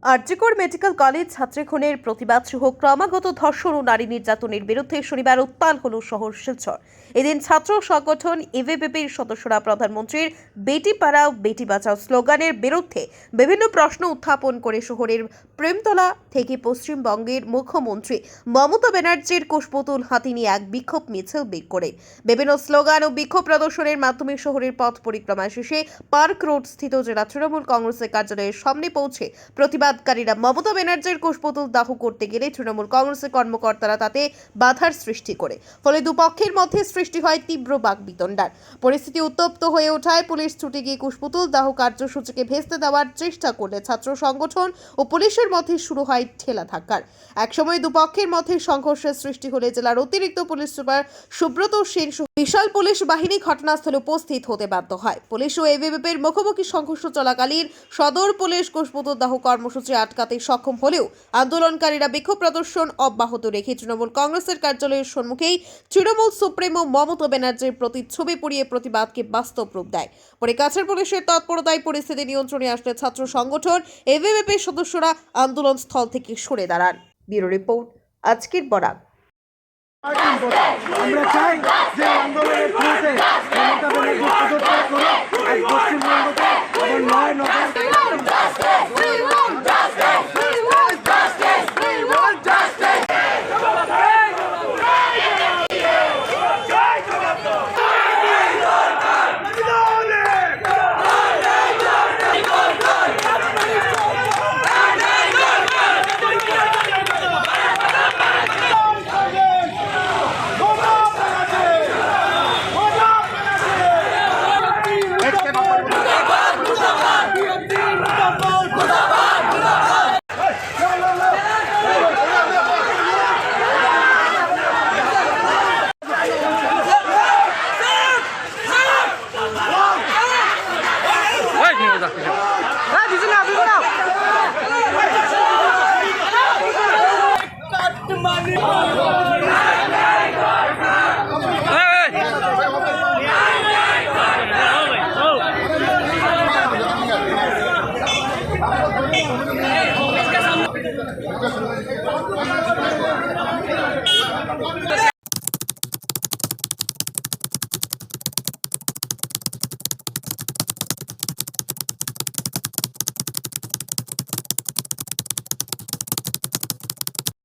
RG Kar medical college ছাত্রী খুনের প্রতিবাদ সহ ক্রমাগত ধর্ষণ ও নারী নির্যাতনের বিরুদ্ধে শনিবার উত্তাল হল শহর শিলচর। এদিন ছাত্র সংগঠন এভিপিপির সদস্যরা প্রধানমন্ত্রীর বেটি পড়াও বেটি বাঁচাও স্লোগানের বিরুদ্ধে বিভিন্ন প্রশ্ন উত্থাপন করে শহরের প্রেমতলা থেকে পশ্চিমবঙ্গের মুখ্যমন্ত্রী মমতা ব্যানার্জির কুশপুতুল হাতে নিয়ে এক বিক্ষোভ মিছিল বের করে বিভিন্ন স্লোগান ও বিক্ষোভ প্রদর্শনের মাধ্যমে শহরের পথ পরিক্রমা শেষে পার্ক রোড স্থিত জেলা তৃণমূল কংগ্রেসের কার্যালয়ের সামনে পৌঁছে প্রতিবাদকারীরা মমতা ব্যানার্জির কুশপুতুল দাহ করতে গেলে তৃণমূল কংগ্রেসের কর্মকর্তারা তাতে বাধার সৃষ্টি করে, ফলে দুপক্ষের মধ্যে সৃষ্টি হয় তীব্র বাকবিতণ্ডার। পরিস্থিতি উত্তপ্ত হয়ে ওঠায় পুলিশ ছুটে গিয়ে কুশপুতুল দাহ কার্যসূচিকে ভেস্তে দেওয়ার চেষ্টা করলে ছাত্র সংগঠন ও পুলিশের মধ্যে শুরু হয় ঠেলাধাক্কার। একসময় দুপক্ষের মধ্যে সংঘর্ষের সৃষ্টি হলে জেলার অতিরিক্ত পুলিশ সুপার সুব্রত সেন বিশাল পুলিশ বাহিনী ঘটনাস্থলে উপস্থিত হতে বাধ্য হয়। পুলিশ ও এভিপিপির মুখোমুখি সংঘর্ষ চলাকালীন সদর পুলিশ কুশপুতুল দাহ কর্মসূচি আটকাতে সক্ষম হলেও আন্দোলনকারীরা বিক্ষোভ প্রদর্শন অব্যাহত রেখে তৃণমূল কংগ্রেসের কার্যালয়ের সম্মুখেই তৃণমূল সুপ্রিমো মমতা ব্যানার্জির প্রতিচ্ছবি পুড়িয়ে প্রতিবাদকে বাস্তব রূপ দেয়। পরে কাছের পুলিশের তৎপরতায় পরিস্থিতি নিয়ন্ত্রণে আসলে ছাত্র সংগঠন এভিপিপির সদস্যরা আন্দোলন স্থল থেকে সরে দাঁড়ান। ব্যুরো রিপোর্ট, আজকের বরাক। আমরা চাই যে আন্দোলনের শুরুতে মমতা ব্যানার্জি পদত্যাগ করে পশ্চিমবঙ্গকে আবার নয়